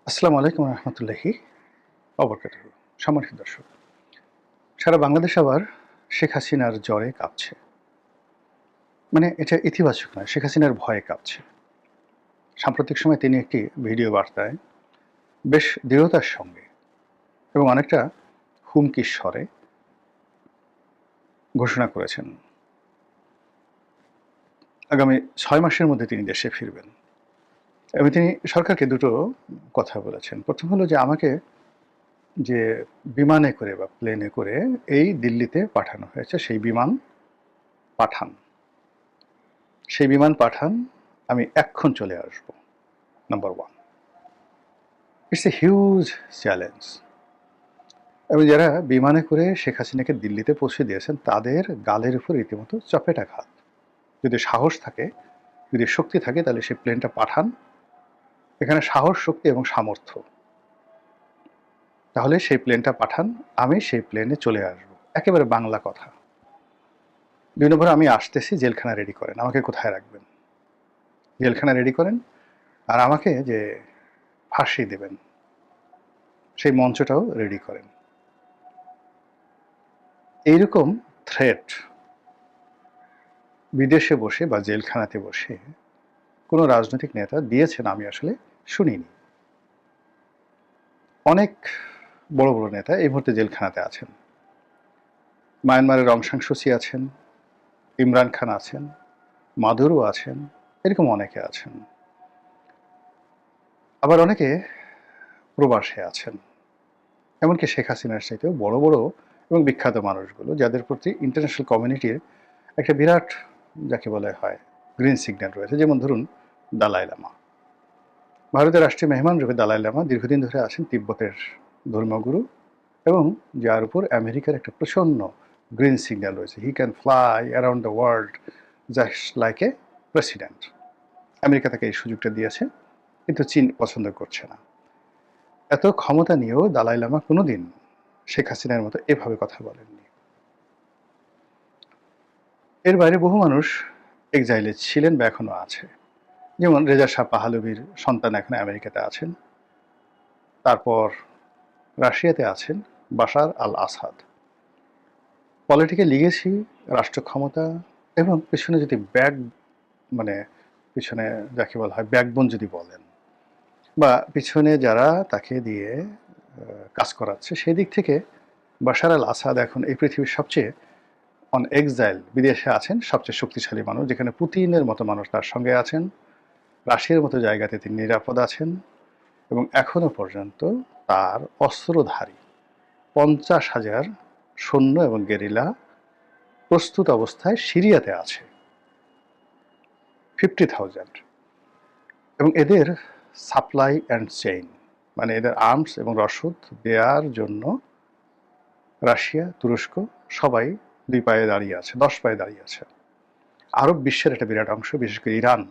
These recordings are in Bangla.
আসসালামু আলাইকুম রহমতুল্লাহি অবরকাতুহু। সম্মানিত দর্শক, সারা বাংলাদেশ আবার শেখ হাসিনার জ্বরে কাঁপছে। মানে এটা ইতিবাচক নয়, শেখ হাসিনার ভয়ে কাঁপছে। সাম্প্রতিক সময়ে তিনি একটি ভিডিও বার্তায় বেশ দৃঢ়তার সঙ্গে এবং অনেকটা হুমকির স্বরে ঘোষণা করেছেন আগামী ৬ মাসের মধ্যে তিনি দেশে ফিরবেন। এবং তিনি সরকারকে দুটো কথা বলেছেন। প্রথম হলো যে আমাকে যে বিমানে করে বা প্লেনে করে এই দিল্লিতে পাঠানো হয়েছে সেই বিমান পাঠান। সেই বিমান পাঠান, আমি এক্ষণ চলে আসব। Number 1, it's a huge challenge. এবং যারা বিমানে করে শেখ হাসিনাকে দিল্লিতে পৌঁছে দিয়েছেন তাদের গালের উপর রীতিমতো চপেটাঘাত। যদি সাহস থাকে, যদি শক্তি থাকে, তাহলে সেই প্লেনটা পাঠান। এখানে সাহস, শক্তি এবং সামর্থ্য, তাহলে সেই প্লেনটা পাঠান, আমি সেই প্লেনে চলে আসব। একেবারে বাংলা কথা। ২ নম্বর, আমি আসতেছি, জেলখানা রেডি করেন। আমাকে কোথায় রাখবেন? জেলখানা রেডি করেন, আর আমাকে যে ফাঁসি দেবেন সেই মঞ্চটাও রেডি করেন। এইরকম থ্রেট বিদেশে বসে বা জেলখানাতে বসে কোনো রাজনৈতিক নেতা দিয়েছেন আমি আসলে শুনিনি। অনেক বড় বড় নেতা এই মুহূর্তে জেলখানাতে আছেন। মায়ানমারের অং সান সু চি আছেন, ইমরান খান আছেন, মাদুরো আছেন, এরকম অনেকে আছেন। আবার অনেকে প্রবাসে আছেন। এমনকি শেখ হাসিনার চাইতেও বড় বড় এবং বিখ্যাত মানুষগুলো, যাদের প্রতি ইন্টারন্যাশনাল কমিউনিটির একটা বিরাট, যাকে বলা হয়, গ্রিন সিগন্যাল রয়েছে। যেমন ধরুন দালাই লামা। ভারতের রাষ্ট্রীয় মেহমান রূপে দালাই লামা দীর্ঘদিন ধরে আছেন তিব্বতের ধর্মগুরু, এবং যার উপর আমেরিকার একটা প্রচণ্ড গ্রিন সিগন্যাল রয়েছে। He can fly around the world just like a president. America তাকে এই সুযোগটা দিয়েছে, কিন্তু চীন পছন্দ করছে না। এত ক্ষমতা নিয়েও দালাই লামা কোনোদিন শেখ হাসিনার মতো এভাবে কথা বলেননি। এর বাইরে বহু মানুষ এক্সাইলে ছিলেন বা এখনো আছে। যেমন রেজা শাহ পাহলভীর সন্তান এখন আমেরিকাতে আছেন। তারপর রাশিয়াতে আছেন বাশার আল আসাদ। পলিটিক্যাল লিগেসি, রাষ্ট্র ক্ষমতা এবং পেছনে যদি মানে পিছনে যাকে বলা হয় ব্যাকবোন যদি বলেন, বা পিছনে যারা তাকে দিয়ে কাজ করাচ্ছে, সেই দিক থেকে বাশার আল আসাদ এখন এই পৃথিবীর সবচেয়ে অন এক্সাইল, বিদেশে আছেন সবচেয়ে শক্তিশালী মানুষ, যেখানে পুতিনের মতো মানুষ তার সঙ্গে আছেন। রাশিয়ার মতো জায়গাতে তিনি নিরাপদ আছেন, এবং এখনো পর্যন্ত তার অস্ত্রধারী 50,000 সৈন্য এবং গেরিলা প্রস্তুত অবস্থায় সিরিয়াতে আছে, 50,000। এবং এদের সাপ্লাই অ্যান্ড চেইন, মানে এদের আর্মস এবং রসদ দেওয়ার জন্য রাশিয়া, তুরস্ক সবাই 2 পায়ে দাঁড়িয়ে আছে, 10 পায়ে দাঁড়িয়ে আছে। আরব বিশ্বের একটা বিরাট অংশ, বিশেষ করে ইরান,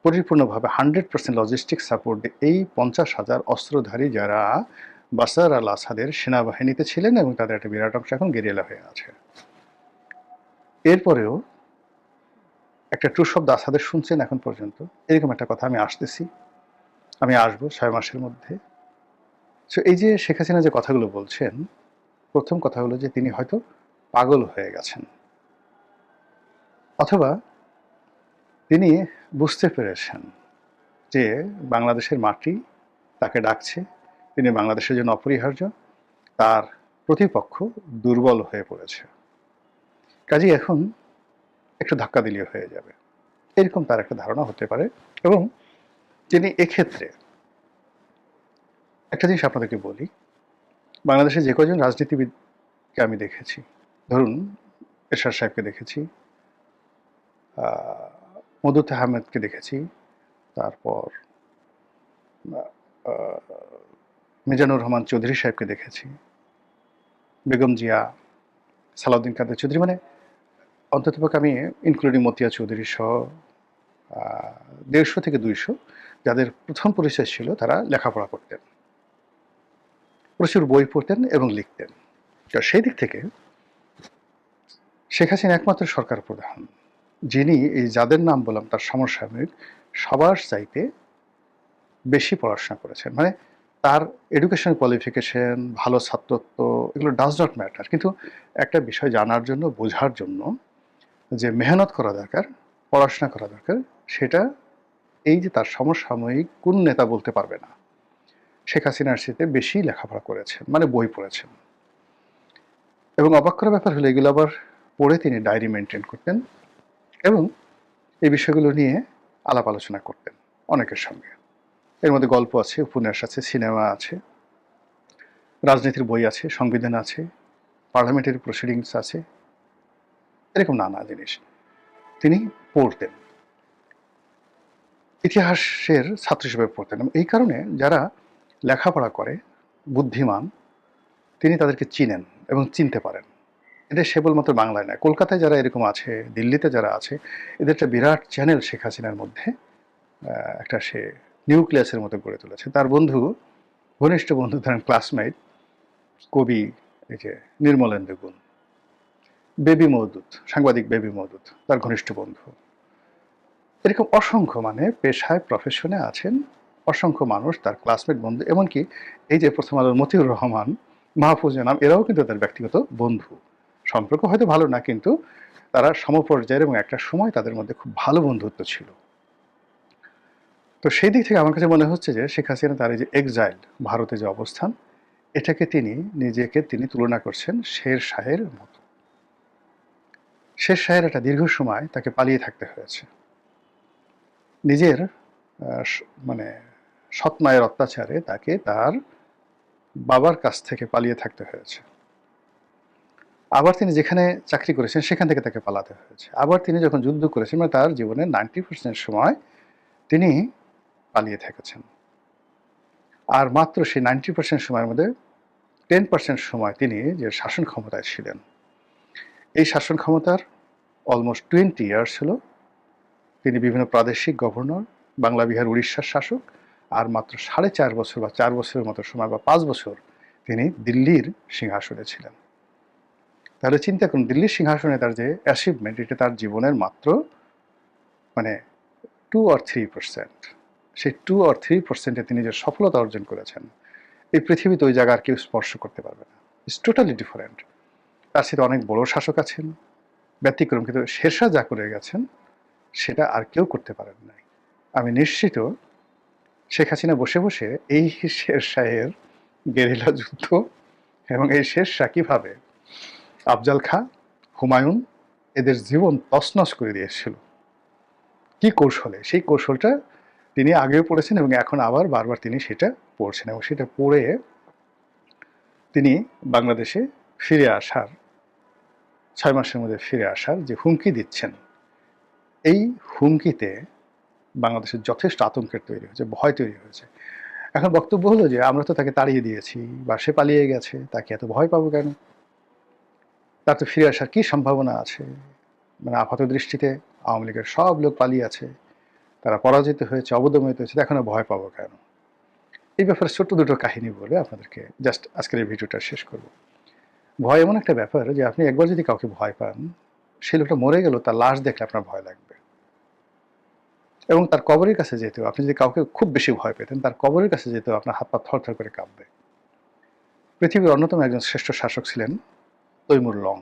পরিপূর্ণভাবে 100% লজিস্টিক সাপোর্ট এই 50,000 অস্ত্রধারী যারা বাশার আল আসাদের সেনাবাহিনীতে ছিলেন, এবং তাদের একটা বিরাট অংশ এখন গেরিলা হয়ে আছে। এরপরেও একটা ট্রু শব্দ আসাদের শুনছেন এখন পর্যন্ত? এরকম একটা কথা, আমি আসতেছি, আমি আসবো 6 মাসের মধ্যে। সো এই যে শেখ হাসিনা যে কথাগুলো বলছেন, প্রথম কথা হলো যে তিনি হয়তো পাগল হয়ে গেছেন, অথবা তিনি বুঝতে পেরেছেন যে বাংলাদেশের মাটি তাকে ডাকছে, তিনি বাংলাদেশের জন্য অপরিহার্য, তার প্রতিপক্ষ দুর্বল হয়ে পড়েছে, কাজেই এখন একটু ধাক্কা দিলেই হয়ে যাবে, এরকম তার একটা ধারণা হতে পারে। এবং তিনি এক্ষেত্রে একটা জিনিস আপনাদেরকে বলি, বাংলাদেশে যে কজন রাজনীতিবিদকে আমি দেখেছি, ধরুন এরশাদ সাহেবকে দেখেছি, মদুদ আহমেদকে দেখেছি, তারপর মিজানুর রহমান চৌধুরী সাহেবকে দেখেছি, বেগম জিয়া, সালাউদ্দিন কাদের চৌধুরী, মানে অন্ততপক্ষে আমি ইনক্লুডিং মতিয়া চৌধুরী সহ 150 থেকে 200 যাদের প্রথম পরিচয় ছিল, তারা লেখাপড়া করতেন, প্রচুর বই পড়তেন এবং লিখতেন। সেই দিক থেকে শেখ হাসিনা একমাত্র সরকার প্রধান যিনি এই যাদের নাম বললাম তার সমসাময়িক সবার চাইতে বেশি পড়াশোনা করেছেন, মানে তার এডুকেশন কোয়ালিফিকেশন, ভালো ছাত্রত্ব, এগুলো ডাজ নট ম্যাটার। কিন্তু একটা বিষয় জানার জন্য, বোঝার জন্য যে মেহনত করা দরকার, পড়াশোনা করা দরকার, সেটা এই যে তার সমসাময়িক কোন নেতা বলতে পারবে না। শেখ হাসিনার সাথে বেশি লেখাপড়া করেছেন, মানে বই পড়েছেন। এবং অবাক করার ব্যাপার হলো এগুলো আবার পড়ে তিনি ডায়েরি মেনটেন করতেন এবং এই বিষয়গুলো নিয়ে আলাপ আলোচনা করতেন অনেকের সঙ্গে। এর মধ্যে গল্প আছে, উপন্যাস আছে, সিনেমা আছে, রাজনীতির বই আছে, সংবিধান আছে, পার্লামেন্টারি প্রসিডিংস আছে, এরকম নানা জিনিস তিনি পড়তেন, ইতিহাসের ছাত্র হিসেবে পড়তেন। এবং এই কারণে যারা লেখাপড়া করে, বুদ্ধিমান, তিনি তাদেরকে চিনেন এবং চিনতে পারেন। এটা কেবলমাত্র বাংলায় নয়, কলকাতায় যারা এরকম আছে, দিল্লিতে যারা আছে, এদের একটা বিরাট চ্যানেল শেখ হাসিনার মধ্যে একটা সে নিউক্লিয়াসের মতো গড়ে তুলেছে। তার বন্ধু, ঘনিষ্ঠ বন্ধু, ধরেন ক্লাসমেট কবি এই যে নির্মলেন্দু গুণ, বেবি মওদুদ, সাংবাদিক বেবি মওদুদ তার ঘনিষ্ঠ বন্ধু। এরকম অসংখ্য, মানে পেশায় প্রফেশনে আছেন অসংখ্য মানুষ, তার ক্লাসমেট বন্ধু। এমনকি এই যে প্রথম আলোর মতিউর রহমান, মাহফুজ জানাম, এরাও কিন্তু তার ব্যক্তিগত বন্ধু। সম্পর্ক হয়তো ভালো না, কিন্তু তারা সমপর্যায়ের এবং একটা সময় তাদের মধ্যে খুব ভালো বন্ধুত্ব ছিল। তো সেই দিক থেকে আমার কাছে মনে হচ্ছে যে শেখ হাসিনা তার এই যে এক্সাইল, ভারতে যে অবস্থান, এটাকে নিজেকে তিনি তুলনা করছেন শের শাহের মতো। শের শাহের একটা দীর্ঘ সময় তাকে পালিয়ে থাকতে হয়েছে, নিজের মানে সৎ মায়ের অত্যাচারে তাকে তার বাবার কাছ থেকে পালিয়ে থাকতে হয়েছে। আবার তিনি যেখানে চাকরি করেছেন সেখান থেকে তাকে পালাতে হয়েছে। আবার তিনি যখন যুদ্ধ করেছেন, মানে তার জীবনের 90% সময় তিনি পালিয়ে থেকেছেন। আর মাত্র সেই 90% সময়ের মধ্যে 10% সময় তিনি যে শাসন ক্ষমতায় ছিলেন, এই শাসন ক্ষমতার অলমোস্ট 20 ইয়ার্স হলো তিনি বিভিন্ন প্রাদেশিক গভর্নর, বাংলা, বিহার, উড়িষ্যার শাসক, আর মাত্র 4.5 বছর বা 4 বছরের মতো সময় বা 5 বছর তিনি দিল্লির সিংহাসনে ছিলেন। তাহলে চিন্তা করুন, দিল্লির সিংহাসনে তার যে অ্যাচিভমেন্ট, এটা তার জীবনের মাত্র মানে 2 or 3%। সেই 2 or 3%-এ তিনি যে সফলতা অর্জন করেছেন, এই পৃথিবীতে ওই জায়গা আর কেউ স্পর্শ করতে পারবে না। It's totally different. তার সাথে অনেক বড় শাসক আছেন, ব্যতিক্রম, কিন্তু শেরশাহ যা করে গেছেন সেটা আর কেউ করতে পারেন নাই। আমি নিশ্চিত শেখ হাসিনা বসে বসে এই শেরশাহের গেরিলা যুদ্ধ এবং এই শেরশাহ কিভাবে আফজাল খাঁ, হুমায়ুন, এদের জীবন তছনছ করে দিয়েছিল, কি কৌশলে, সেই কৌশলটা তিনি আগেও পড়েছেন এবং এখন আবার বারবার তিনি সেটা পড়ছেন। এবং সেটা পড়ে তিনি বাংলাদেশে ফিরে আসার, 6 মাসের মধ্যে ফিরে আসার যে হুমকি দিচ্ছেন, এই হুমকিতে বাংলাদেশের যথেষ্ট আতঙ্কের তৈরি হয়েছে, ভয় তৈরি হয়েছে। এখন বক্তব্য হলো যে আমরা তো তাকে তাড়িয়ে দিয়েছি বা সে পালিয়ে গেছে, তাকে এত ভয় পাবো কেন? তার তো ফিরে আসার কি সম্ভাবনা আছে? মানে আপাত দৃষ্টিতে আওয়ামী লীগের সব লোক পালিয়ে আছে, তারা পরাজিত হয়েছে, অবদমিত হয়েছে, এখনো ভয় পাবো কেন? এই ব্যাপারে ছোট্ট দুটো কাহিনী বলে আপনাদেরকে জাস্ট আজকের এই ভিডিওটা শেষ করব। ভয় এমন একটা ব্যাপার যে আপনি একবার যদি কাউকে ভয় পান, সে লোকটা মরে গেল, তার লাশ দেখলে আপনার ভয় লাগবে। এবং তার কবরের কাছে যেতেও, আপনি যদি কাউকে খুব বেশি ভয় পেতেন, তার কবরের কাছে যেতেও আপনার হাত পা থরথর করে কাঁপবে। পৃথিবীর অন্যতম একজন শ্রেষ্ঠ শাসক ছিলেন তৈমুর লং।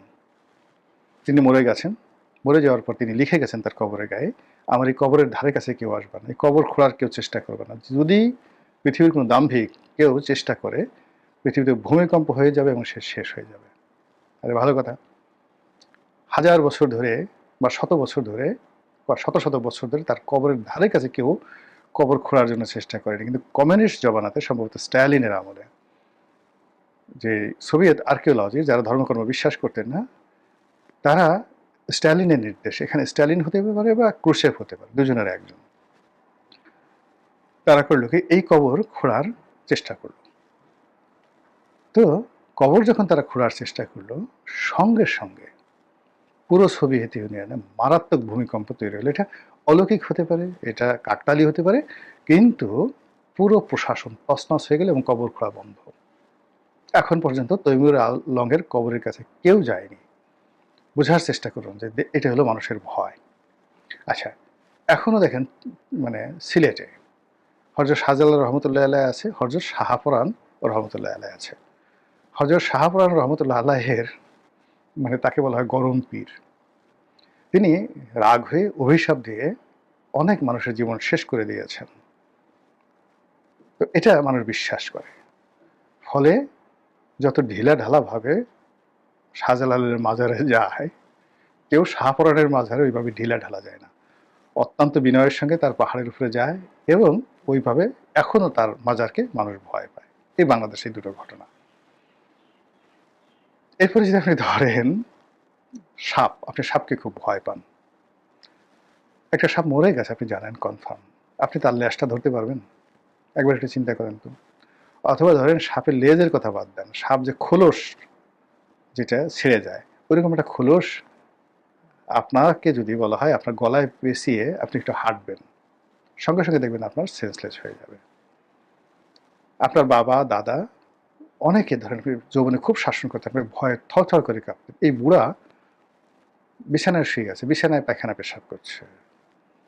তিনি মরে গেছেন। মরে যাওয়ার পর তিনি লিখে গেছেন তার কবরের গায়ে, আমার এই কবরের ধারে কাছে কেউ আসবে না, এই কবর খোঁড়ার কেউ চেষ্টা করবে না। যদি পৃথিবীর কোনো দাম্ভিক কেউ চেষ্টা করে, পৃথিবীতে ভূমিকম্প হয়ে যাবে এবং সে শেষ হয়ে যাবে। আরে ভালো কথা, 1000 বছর ধরে বা 100 বছর ধরে বা শত শত বছর ধরে তার কবরের ধারে কাছে কেউ কবর খোঁড়ার জন্য চেষ্টা করেনি। কিন্তু কমিউনিস্ট জমানাতে, সম্ভবত স্ট্যালিনের আমলে, যে সোভিয়েত আর্কিওলজি, যারা ধর্মকর্ম বিশ্বাস করতেন না, তারা স্ট্যালিনের নির্দেশ, এখানে স্ট্যালিন হতে পারে বা ক্রুশেভ হতে পারে, দুজনের একজন, তারা করলো কি এই কবর খোঁড়ার চেষ্টা করলো। তো কবর যখন তারা খোঁড়ার চেষ্টা করলো, সঙ্গে সঙ্গে পুরো সোভিয়েত ইউনিয়নে মারাত্মক ভূমিকম্প তৈরি হলো। এটা অলৌকিক হতে পারে, এটা কাকতালি হতে পারে, কিন্তু পুরো প্রশাসন তছনছ হয়ে গেল এবং কবর খোঁড়া বন্ধ। এখন পর্যন্ত তৈমুর লংয়ের কবরের কাছে কেউ যায়নি। বোঝার চেষ্টা করুন যে এটা হলো মানুষের ভয়। আচ্ছা, এখনো দেখেন, মানে সিলেটে হযরত শাহজালাল রহমতুল্লাহ আলাইহ আছে, হযরত শাহপরাণ রহমতুল্লাহ আলাইহ আছে। হযরত শাহপরাণ রহমতুল্লাহ আলাইহের মানে তাকে বলা হয় গরম পীর। তিনি রাগ হয়ে অভিশাপ দিয়ে অনেক মানুষের জীবন শেষ করে দিয়েছেন। তো এটা মানুষ বিশ্বাস করে। ফলে যত ঢিলাঢালাভাবে শাহজালালের মাজারে যায়, কেউ শাহপরাণের মাজারে ওইভাবে ঢিলাঢালা যায় না। অত্যন্ত বিনয়ের সঙ্গে তার পাহাড়ের উপরে যায় এবং ওইভাবে এখনো তার মাজারকে মানুষ ভয় পায়। এই বাংলাদেশে এই দুটো ঘটনা। এরপরে যদি আপনি ধরেন সাপ, আপনি সাপকে খুব ভয় পান। একটা সাপ মরে গেছে আপনি জানেন কনফার্ম। আপনি তার ল্যাজটা ধরতে পারবেন? একবার একটু চিন্তা করেন তো। অথবা ধরেন সাপের লেজের কথা বাদ দেন, সাপ যে খোলস যেটা ছিঁড়ে যায়, ওইরকম একটা খোলস আপনাকে যদি বলা হয় আপনার গলায় পেঁচিয়ে আপনি একটু হাঁটবেন, সঙ্গে সঙ্গে দেখবেন আপনার সেন্সলেস হয়ে যাবে। আপনার বাবা দাদা অনেকে ধরেন যৌবনে খুব শাসন করতেন, আপনি ভয়ে থরথর করে কাঁপতেন। এই বুড়া বিছানায় শুয়ে আছে, বিছানায় পায়খানা পেশাব করছে,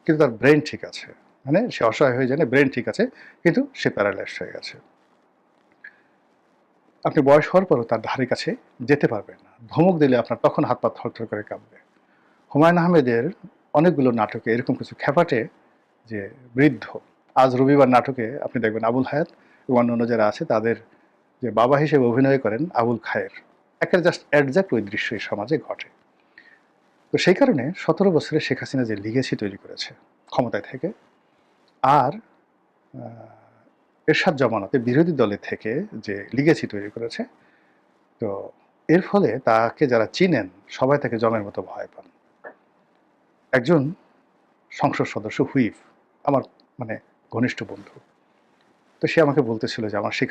কিন্তু তার ব্রেন ঠিক আছে। মানে সে অসহায় হয়ে যায় না, ব্রেন ঠিক আছে, কিন্তু সে প্যারালাইজড হয়ে গেছে। আপনি বয়স হওয়ার পরও তার ধারে কাছে যেতে পারবেন না। ধমক দিলে আপনার তখন হাত পা থরথর করে কাঁপবে। হুমায়ুন আহমেদের অনেকগুলো নাটকে এরকম কিছু খ্যাপাটে যে বৃদ্ধ, আজ রবিবার নাটকে আপনি দেখবেন আবুল হায়াত এবং অন্যান্য যারা আছে তাদের যে বাবা হিসেবে অভিনয় করেন আবুল খায়ের, একের জাস্ট অ্যাডজাক্ট ওই দৃশ্য এই সমাজে ঘটে। তো সেই কারণে 17 বছরে শেখ হাসিনা যে লিগেসি তৈরি করেছে ক্ষমতায় থেকে, আর এরশাদ জমানাতে বিরোধী দলে থেকে যে লিগেসি তৈরি করেছে, তো এর ফলে তাকে যারা চিনেন সবাই তাকে জমের মতো ভয় পান। একজন সংসদ সদস্য হুইপ আমার মানে ঘনিষ্ঠ বন্ধু, তো সে আমাকে বলতেছিল যে আমার শিক্ষা